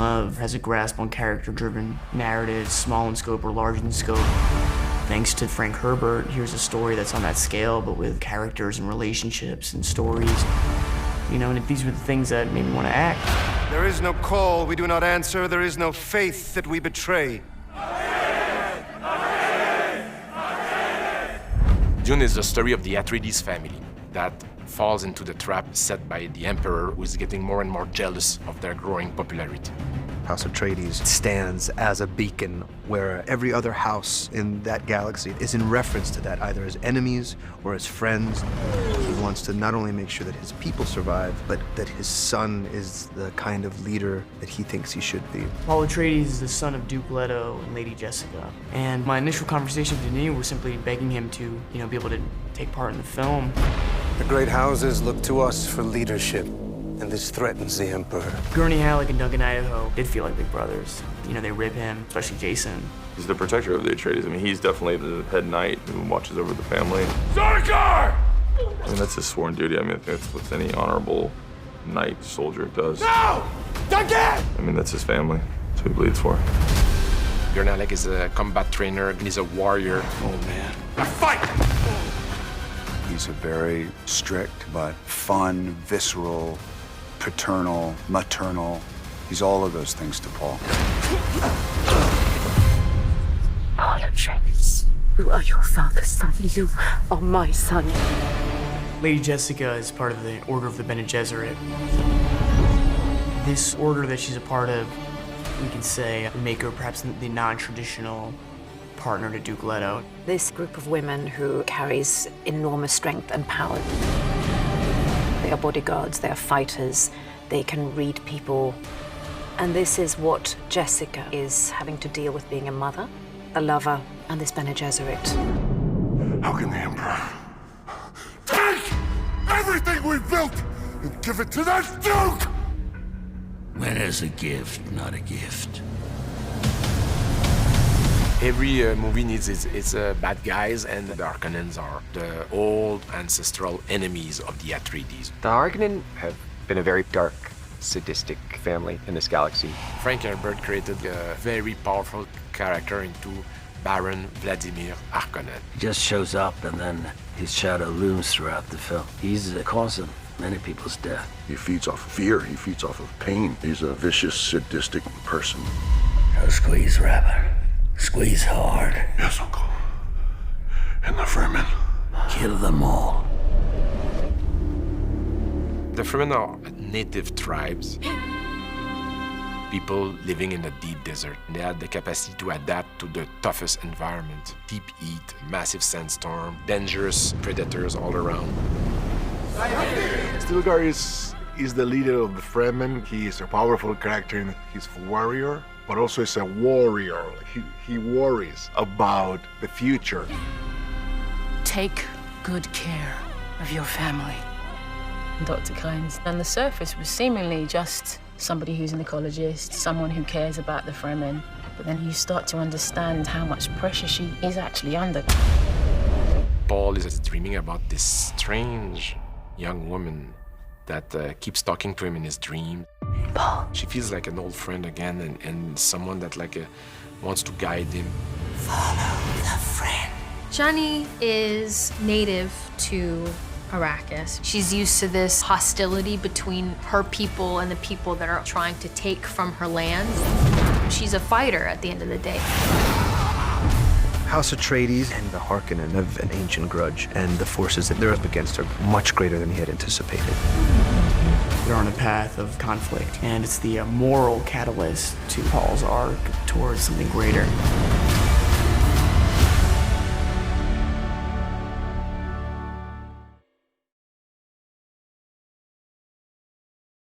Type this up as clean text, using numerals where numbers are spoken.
of has a grasp on character-driven narratives, small in scope or large in scope. Thanks to Frank Herbert, here's a story that's on that scale, but with characters and relationships and stories. You know, and these were the things that made me want to act. There is no call we do not answer. There is no faith that we betray. Dune is the story of the Atreides family that falls into the trap set by the Emperor, who is getting more and more jealous of their growing popularity. House Atreides stands as a beacon where every other house in that galaxy is in reference to that, either as enemies or as friends. He wants to not only make sure that his people survive, but that his son is the kind of leader that he thinks he should be. Paul Atreides is the son of Duke Leto and Lady Jessica. And my initial conversation with Denis was simply begging him to, be able to take part in the film. The great houses look to us for leadership, and this threatens the Emperor. Gurney Halleck and Duncan Idaho did feel like big brothers. They rib him, especially Jason. He's the protector of the Atreides. I mean, he's definitely the head knight who watches over the family. Sarkar! I mean, that's his sworn duty. I mean, I think that's what any honorable knight soldier does. No! Duncan! I mean, that's his family. That's who he bleeds for. Gurney Halleck is a combat trainer, and he's a warrior. Oh, man. Now fight! He's a very strict but fun, visceral, paternal, maternal. He's all of those things to Paul. Paul Atreides, you are your father's son. You are my son. Lady Jessica is part of the Order of the Bene Gesserit. This order that she's a part of, we can say, make her perhaps the non-traditional partner to Duke Leto. This group of women who carries enormous strength and power. They are bodyguards, they are fighters, they can read people. And this is what Jessica is having to deal with, being a mother, a lover, and this Bene Gesserit. How can the Emperor take everything we've built and give it to that Duke? When is a gift not a gift? Every movie needs its bad guys, and the Harkonnens are the old ancestral enemies of the Atreides. The Harkonnen have been a very dark, sadistic family in this galaxy. Frank Herbert created a very powerful character into Baron Vladimir Harkonnen. He just shows up and then his shadow looms throughout the film. He's the cause of many people's death. He feeds off of fear. He feeds off of pain. He's a vicious, sadistic person. Now squeeze, Rabbit. Squeeze hard. Yes, Uncle. And the Fremen. Kill them all. The Fremen are native tribes, people living in the deep desert. They had the capacity to adapt to the toughest environment. Deep heat, massive sandstorm, dangerous predators all around. Stilgar is the leader of the Fremen. He is a powerful character and he's a warrior, but also is a warrior. He worries about the future. Take good care of your family. Dr. Kynes, on the surface, was seemingly just somebody who's an ecologist, someone who cares about the Fremen. But then you start to understand how much pressure she is actually under. Paul is dreaming about this strange young woman that keeps talking to him in his dreams. Paul. She feels like an old friend again, and someone that wants to guide him. Follow the friend. Shani is native to Arrakis. She's used to this hostility between her people and the people that are trying to take from her lands. She's a fighter at the end of the day. House Atreides and the Harkonnen have an ancient grudge, and the forces that they're up against are much greater than he had anticipated. They're on a path of conflict, and it's the moral catalyst to Paul's arc towards something greater.